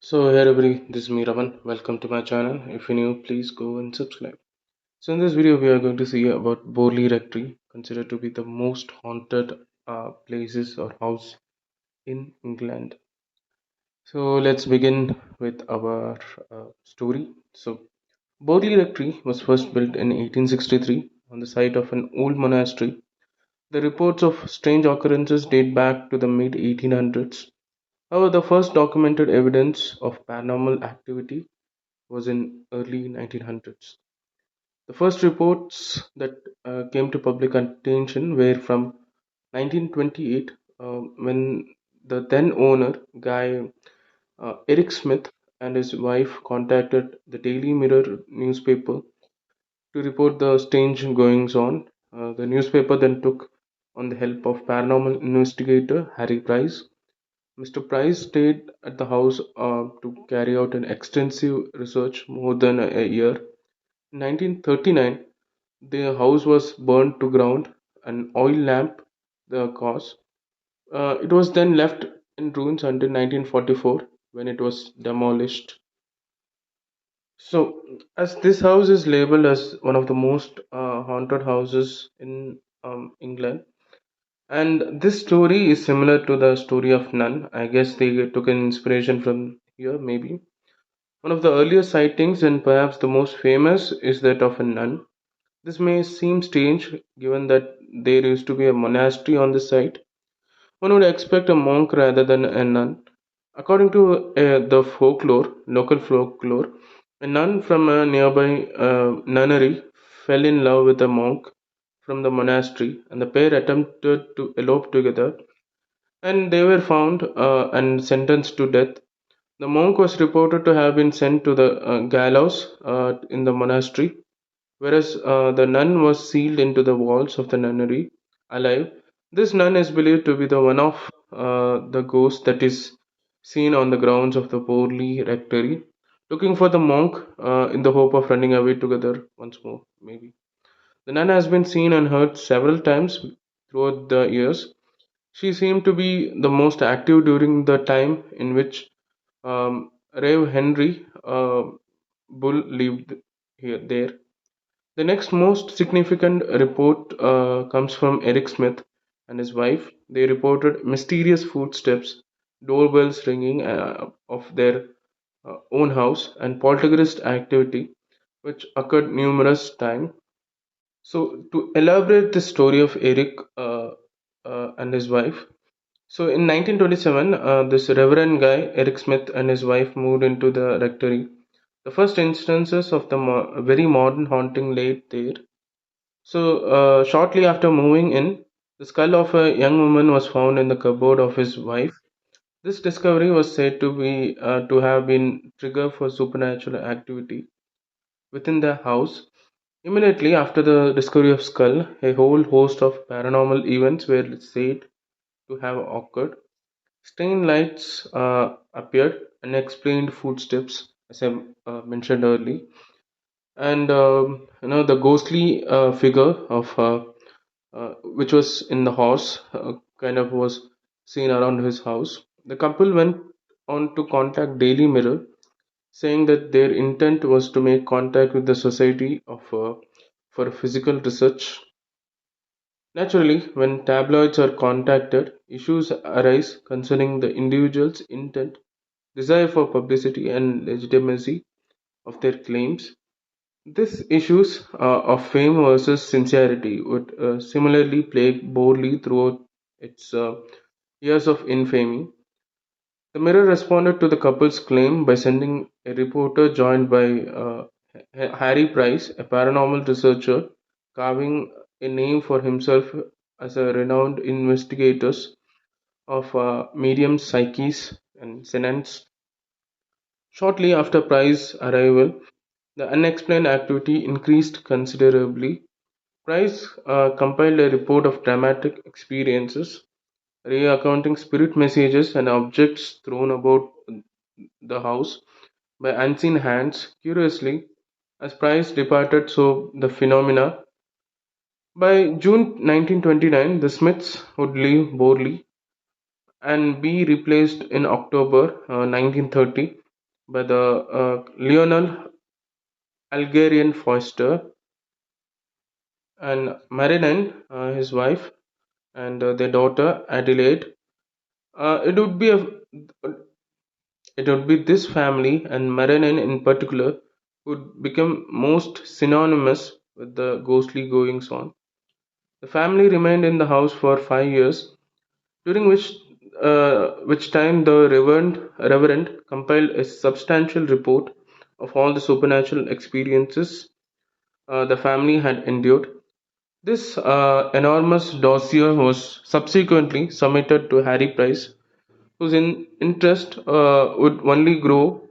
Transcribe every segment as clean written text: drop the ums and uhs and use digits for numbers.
So hey everybody, this is me Raman. Welcome to my channel. If you're new, please go and subscribe. So in this video, we are going to see about Borley Rectory, considered to be the most haunted places or house in England. So let's begin with our story. So Borley Rectory was first built in 1863 on the site of an old monastery. The reports of strange occurrences date back to the mid 1800s. However, the first documented evidence of paranormal activity was in early 1900s. The first reports that came to public attention were from 1928, when the then owner, Guy Eric Smith, and his wife contacted the Daily Mirror newspaper to report the strange goings on. The newspaper then took on the help of paranormal investigator Harry Price. Mr. Price stayed at the house to carry out an extensive research more than a year. In 1939, the house was burned to ground, an oil lamp the cause. It was then left in ruins until 1944 when it was demolished. So, as this house is labeled as one of the most haunted houses in England, and this story is similar to the story of Nun. I guess they took an inspiration from here, maybe. One of the earliest sightings, and perhaps the most famous, is that of a nun. This may seem strange given that there used to be a monastery on the site. One would expect a monk rather than a nun. According to the folklore, local folklore, a nun from a nearby nunnery fell in love with a monk from the monastery, and the pair attempted to elope together, and they were found and sentenced to death. The monk was reported to have been sent to the gallows in the monastery, whereas the nun was sealed into the walls of the nunnery alive. This nun is believed to be the one of the ghosts that is seen on the grounds of the Borley Rectory, looking for the monk in the hope of running away together once more, maybe. The nun has been seen and heard several times throughout the years. She seemed to be the most active during the time in which Rev. Henry Bull lived here there. The next most significant report comes from Eric Smith and his wife. They reported mysterious footsteps, doorbells ringing of their own house, and poltergeist activity, which occurred numerous times. So, to elaborate the story of Eric and his wife, so in 1927, this Reverend guy, Eric Smith, and his wife moved into the rectory. The first instances of the very modern haunting laid there. So, shortly after moving in, the skull of a young woman was found in the cupboard of his wife. This discovery was said to have been trigger for supernatural activity within the house. Immediately after the discovery of skull, a whole host of paranormal events were said to have occurred. Strange lights appeared, unexplained footsteps, as I mentioned earlier, and the ghostly figure of which was in the house, kind of was seen around his house. The couple went on to contact Daily Mirror, saying that their intent was to make contact with the Society of for Physical Research. Naturally, when tabloids are contacted, issues arise concerning the individual's intent, desire for publicity, and legitimacy of their claims. These issues of fame versus sincerity would similarly plague Borley throughout its years of infamy. The Mirror responded to the couple's claim by sending a reporter joined by Harry Price, a paranormal researcher, carving a name for himself as a renowned investigator of medium psyches and senents. Shortly after Price's arrival, the unexplained activity increased considerably. Price compiled a report of dramatic experiences, recounting spirit messages and objects thrown about the house by unseen hands. Curiously, as Price departed, so the phenomena. By June 1929, the Smiths would leave Borley and be replaced in October 1930. by the Lionel Algerian Foster and Marilyn, his wife, and their daughter Adelaide. Uh, it would be a, it would be this family and Marilyn in particular would become most synonymous with the ghostly goings on. The family remained in the house for 5 years, during which time the Reverend compiled a substantial report of all the supernatural experiences the family had endured. This enormous dossier was subsequently submitted to Harry Price, whose interest would only grow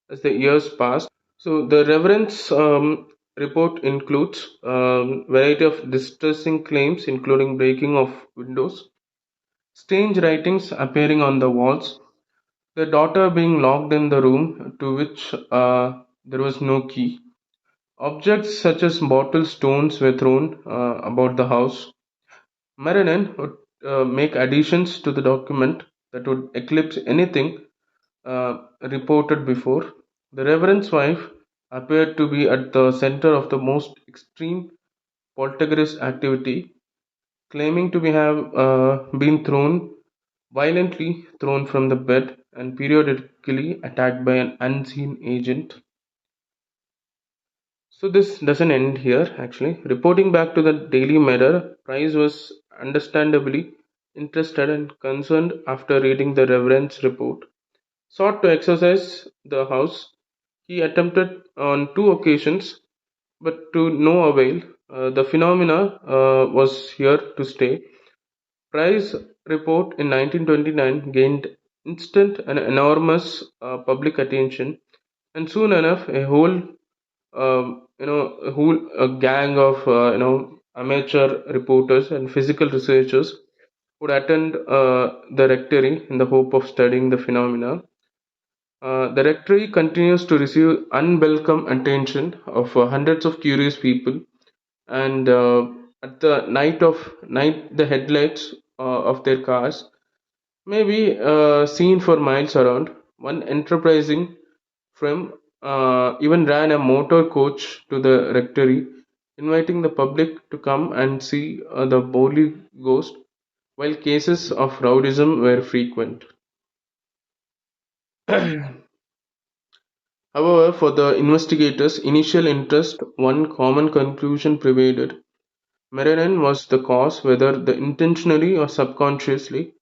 as the years passed. So the Reverend's report includes variety of distressing claims, including breaking of windows, strange writings appearing on the walls, the daughter being locked in the room to which there was no key. Objects such as bottle stones were thrown about the house. Marilyn would make additions to the document that would eclipse anything reported before. The Reverend's wife appeared to be at the center of the most extreme poltergeist activity, claiming to have been violently thrown from the bed and periodically attacked by an unseen agent. So this doesn't end here actually. Reporting back to the Daily Mirror, Price was understandably interested and concerned after reading the Reverend's report. Sought to exorcise the house. He attempted on two occasions, but to no avail. The phenomena was here to stay. Price's report in 1929 gained instant and enormous public attention, and soon enough, a whole gang of amateur reporters and physical researchers would attend the rectory in the hope of studying the phenomena. The rectory continues to receive unwelcome attention of hundreds of curious people, and at the night, the headlights of their cars may be seen for miles around. One enterprising firm even ran a motor coach to the rectory, inviting the public to come and see the Borley ghost, while cases of rowdyism were frequent. However, for the investigators' initial interest, one common conclusion prevailed. Marilyn was the cause, whether the intentionally or subconsciously.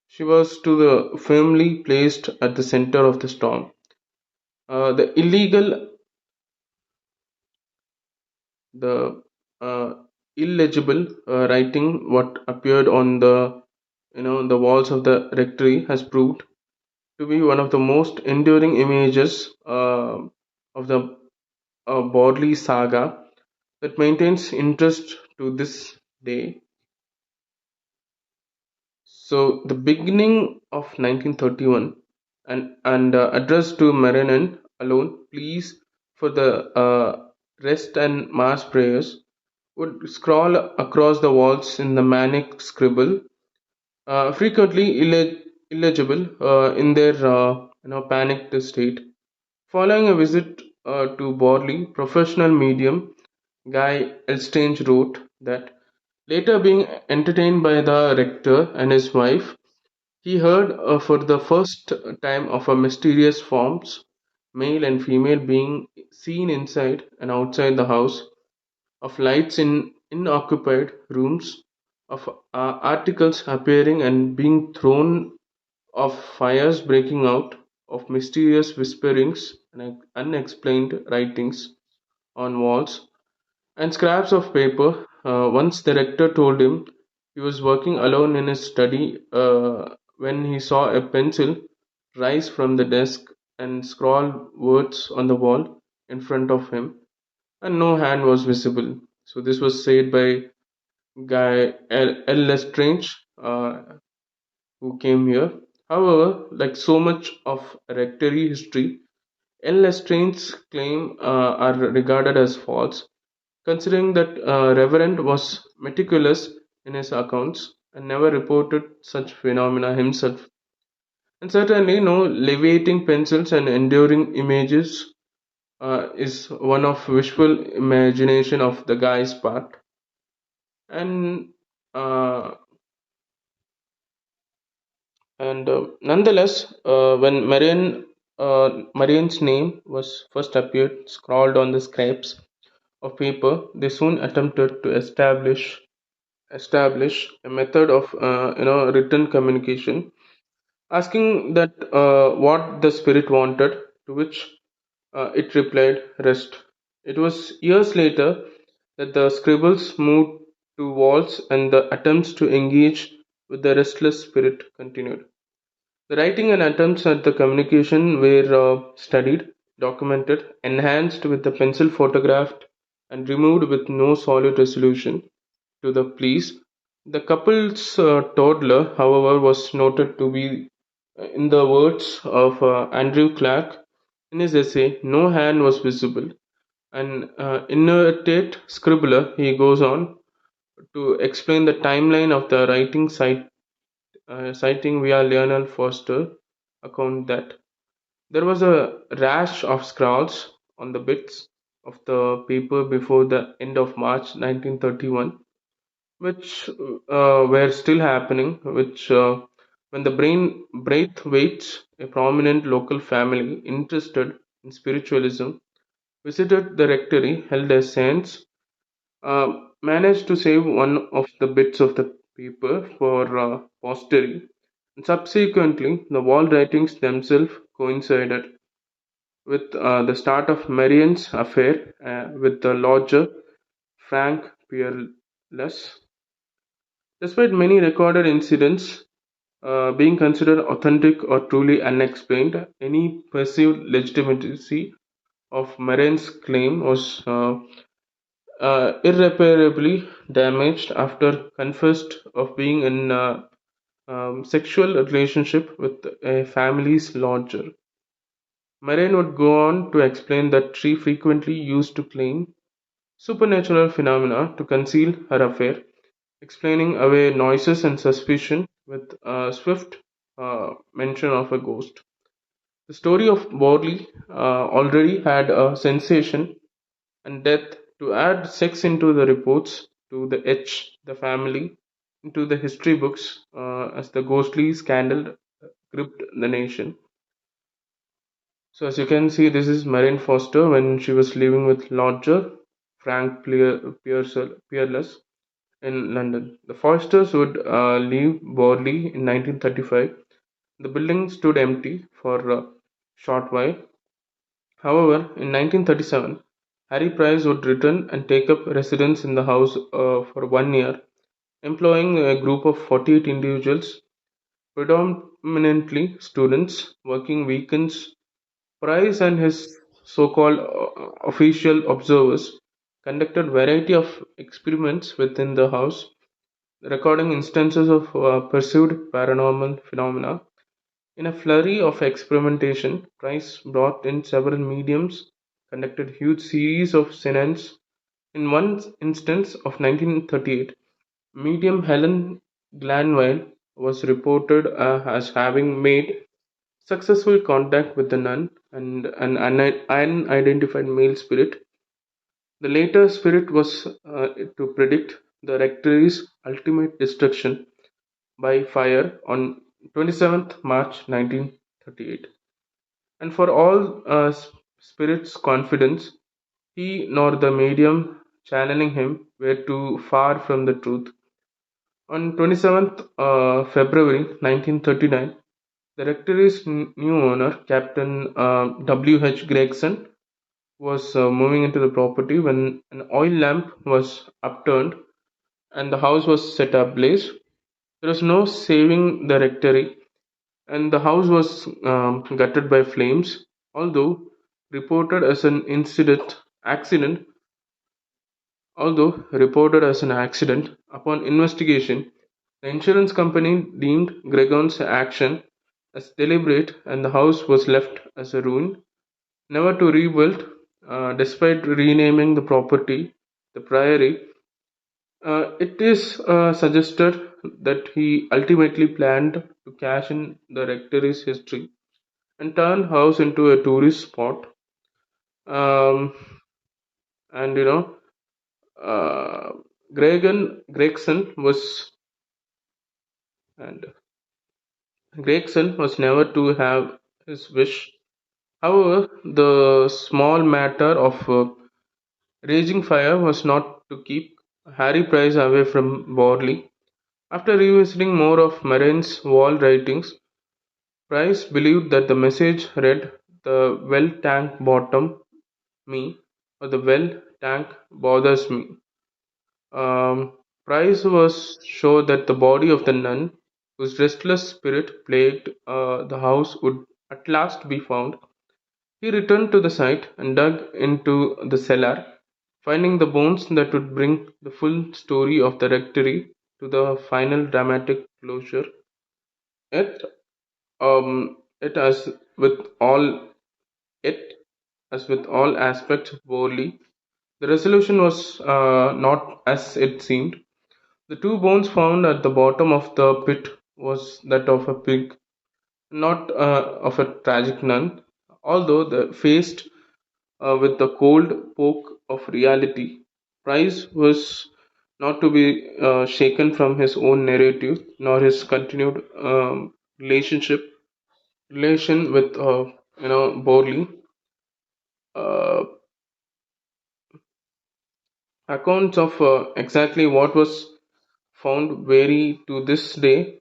She was to the firmly placed at the center of the storm. The uh, illegible writing, what appeared on the walls of the rectory, has proved to be one of the most enduring images of the Borley saga that maintains interest to this day. So, the beginning of 1931 and addressed to Marilyn alone, pleas for the rest and mass prayers would scrawl across the walls in the manic scribble, frequently illegible in their panicked state. Following a visit to Borley, professional medium Guy Elstrange wrote that, later being entertained by the rector and his wife, he heard for the first time of a mysterious forms, male and female, being seen inside and outside the house, of lights in unoccupied rooms, of articles appearing and being thrown, of fires breaking out, of mysterious whisperings and unexplained writings on walls and scraps of paper. Once the rector told him he was working alone in his study when he saw a pencil rise from the desk and scrawl words on the wall in front of him, and no hand was visible. So this was said by Guy L. Lestrange, who came here. However, like so much of rectory history, L. Lestrange's claim are regarded as false, considering that Reverend was meticulous in his accounts and never reported such phenomena himself. And certainly, no levitating pencils and enduring images is one of visual imagination of the guy's part. And uh, nonetheless, when Marian's name was first appeared scrawled on the scraps of paper, they soon attempted to establish a method of written communication, asking that what the spirit wanted, to which it replied, "Rest." It was years later that the scribbles moved to walls and the attempts to engage with the restless spirit continued. The writing and attempts at the communication were studied, documented, enhanced with the pencil photographed, and removed with no solid resolution to the police. The couple's toddler, however, was noted to be, in the words of Andrew Clark in his essay, "No hand was visible." An inerrant scribbler, he goes on to explain the timeline of the writing citing via Lionel Foster account that there was a rash of scrawls on the bits of the paper before the end of March 1931, which were still happening, which when the Braithwaites, a prominent local family interested in spiritualism, visited the rectory, held a seance, managed to save one of the bits of the paper for posterity. And subsequently, the wall writings themselves coincided with the start of Marian's affair with the lodger Frank Peerless. Despite many recorded incidents being considered authentic or truly unexplained, any perceived legitimacy of Marian's claim was irreparably damaged after confessed of being in sexual relationship with a family's lodger. Marian would go on to explain that she frequently used to claim supernatural phenomena to conceal her affair, explaining away noises and suspicion with a swift mention of a ghost. The story of Borley already had a sensation and death. To add sex into the reports, to the etch the family into the history books as the ghostly scandal gripped the nation. So as you can see, this is Marian Foster when she was living with lodger Frank Peerless in London. The Fosters would leave Borley in 1935. The building stood empty for a short while. However, in 1937, Harry Price would return and take up residence in the house for 1 year, employing a group of 48 individuals, predominantly students, working weekends. Price and his so-called official observers conducted variety of experiments within the house, recording instances of perceived paranormal phenomena. In a flurry of experimentation, Price brought in several mediums, conducted huge series of seances. In one instance of 1938, medium Helen Glanville was reported as having made successful contact with the nun and an unidentified male spirit. The later spirit was to predict the rectory's ultimate destruction by fire on 27th March 1938. And for all spirit's confidence, he nor the medium channeling him were too far from the truth. On 27th February 1939, the rectory's new owner, Captain W. H. Gregson, was moving into the property when an oil lamp was upturned and the house was set ablaze. There was no saving the rectory, and the house was gutted by flames. Although reported as an accident, upon investigation, the insurance company deemed Gregon's action as deliberate, and the house was left as a ruin, never to rebuild. Despite renaming the property the Priory, it is suggested that he ultimately planned to cash in the rectory's history and turned house into a tourist spot. Um, and uh, Gregson and was never to have his wish. However, the small matter of raging fire was not to keep Harry Price away from Borley. After revisiting more of Marine's wall writings, Price believed that the message read, "The well tank bottom me," or "The well tank bothers me." Price was sure that the body of the nun, whose restless spirit plagued the house, would at last be found. He returned to the site and dug into the cellar, finding the bones that would bring the full story of the rectory to the final dramatic closure. Yet, it with all it as with all aspects of Borley, the resolution was not as it seemed. The two bones found at the bottom of the pit was that of a pig, not of a tragic nun, although the faced with the cold poke of reality. Price was not to be shaken from his own narrative, nor his continued relationship relation with Borley. Uh, Accounts of exactly what was found vary to this day,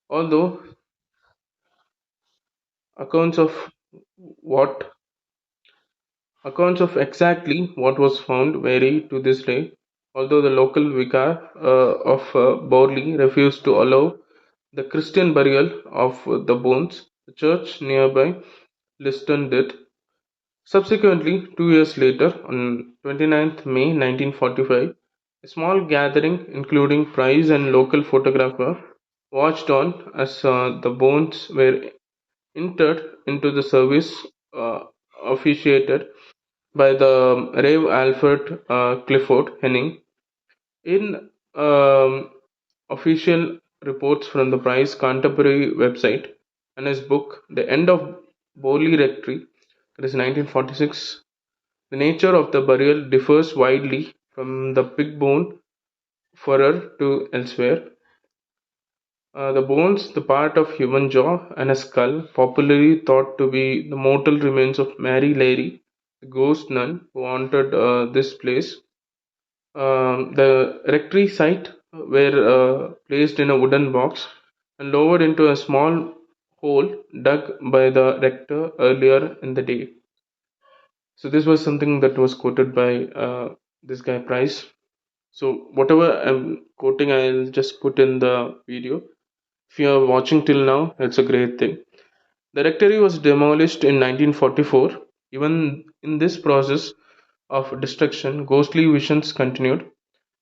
although accounts of what accounts of exactly what was found vary to this day, although the local vicar of Borley refused to allow the Christian burial of the bones. The church nearby Liston did. Subsequently, 2 years later, on 29th May 1945, a small gathering, including Price and local photographer, watched on as the bones were interred into the service officiated by the Rev. Alfred Clifford Henning. In official reports from the Price contemporary website and his book, The End of Borley Rectory, that is 1946, the nature of the burial differs widely from the pig bone furrow to elsewhere. The bones, the part of human jaw and a skull, popularly thought to be the mortal remains of Mary Leary, the ghost nun who haunted this place. The rectory site were placed in a wooden box and lowered into a small hole dug by the rector earlier in the day. So this was something that was quoted by this guy Price. So whatever I'm quoting, I'll just put in the video. If you are watching till now, it's a great thing. The rectory was demolished in 1944. Even in this process of destruction, ghostly visions continued.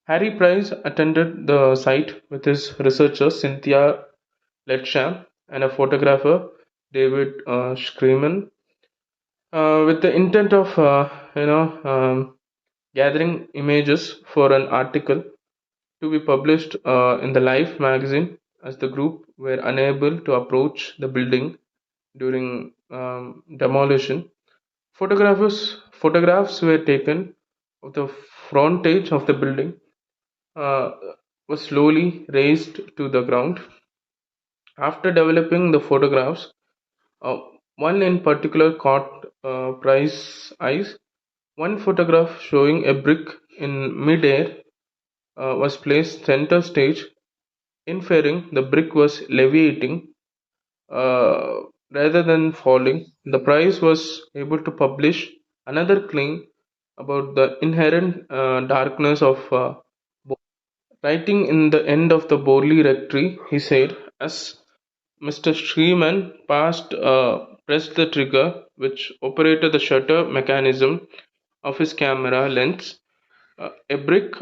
Harry Price attended the site with his researcher Cynthia Letsham and a photographer David Schreeman, with the intent of gathering images for an article to be published in the Life magazine, as the group were unable to approach the building during demolition. Photographs were taken of the frontage of the building, uh, was slowly raised to the ground. After developing the photographs, uh, one in particular caught Price's eyes. One photograph showing a brick in mid-air was placed center stage, inferring the brick was leviating uh, rather than falling. The Price was able to publish another claim about the inherent darkness of writing in the end of the Borley Rectory. He said, as Mr. Screeman pressed the trigger which operated the shutter mechanism of his camera lens, a brick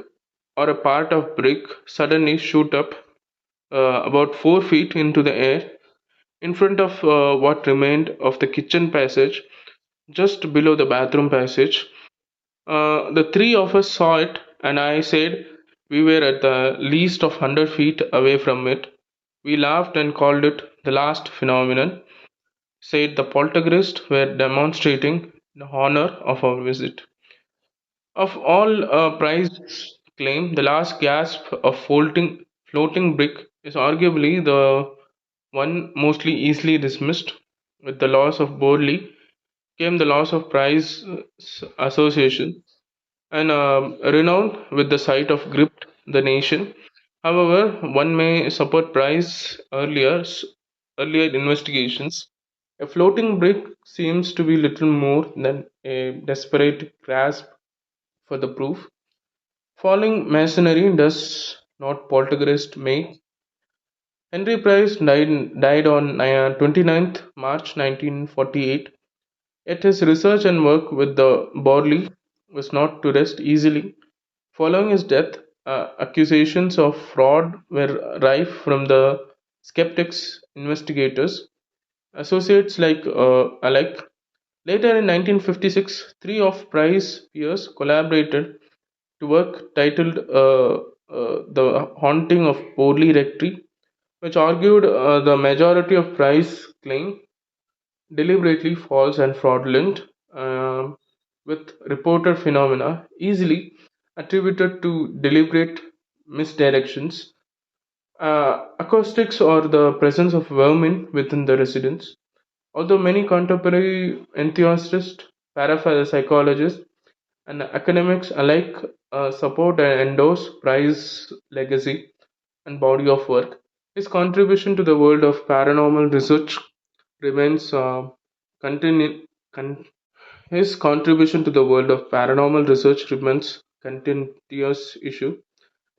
or a part of brick suddenly shoot up about 4 feet into the air in front of what remained of the kitchen passage, just below the bathroom passage. The three of us saw it, and I said we were at the least of 100 feet away from it. We laughed and called it the last phenomenon, said the poltergeists were demonstrating in honor of our visit. Of all prize claim, the last gasp of floating brick is arguably the one mostly easily dismissed. With the loss of Borley came the loss of prize association and renowned with the sight of gripped the nation. However, one may support Price's earlier investigations. A floating brick seems to be little more than a desperate grasp for the proof. Falling masonry does not poltergeist make. Henry Price died on 29th March 1948. Yet his research and work with the Borley was not to rest easily. Following his death, accusations of fraud were rife from the skeptics, investigators, associates alike. Later in 1956, three of Price's peers collaborated to work titled "The Haunting of Borley Rectory," which argued the majority of Price's claim deliberately false and fraudulent, with reported phenomena easily attributed to deliberate misdirections, acoustics, or the presence of vermin within the residence. Although many contemporary enthusiasts, parapsychologists, and academics alike support and endorse Price's legacy and body of work, his contribution to the world of paranormal research remains continu- con- his contribution to the world of paranormal research remains contentious issue.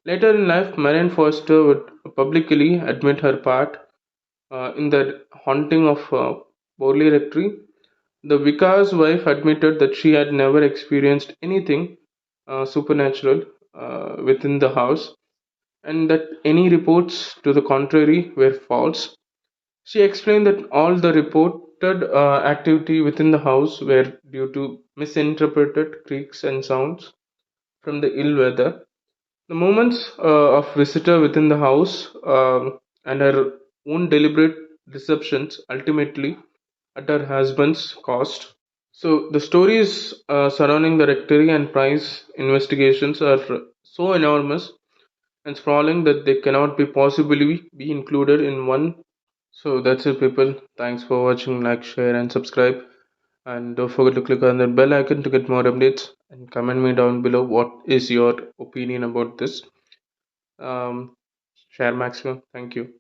Later in life, Marianne Foster would publicly admit her part in the haunting of Borley Rectory. The vicar's wife admitted that she had never experienced anything supernatural within the house, and that any reports to the contrary were false. She explained that all the reported activity within the house were due to misinterpreted creaks and sounds from the ill weather. The moments of visitor within the house and her own deliberate deceptions ultimately at her husband's cost. So the stories surrounding the rectory and Price investigations are so enormous and sprawling that they cannot be possibly be included in one. So that's it, people. Thanks for watching. Like, share, and subscribe. And don't forget to click on the bell icon to get more updates. And comment me down below what is your opinion about this. Share maximum. Thank you.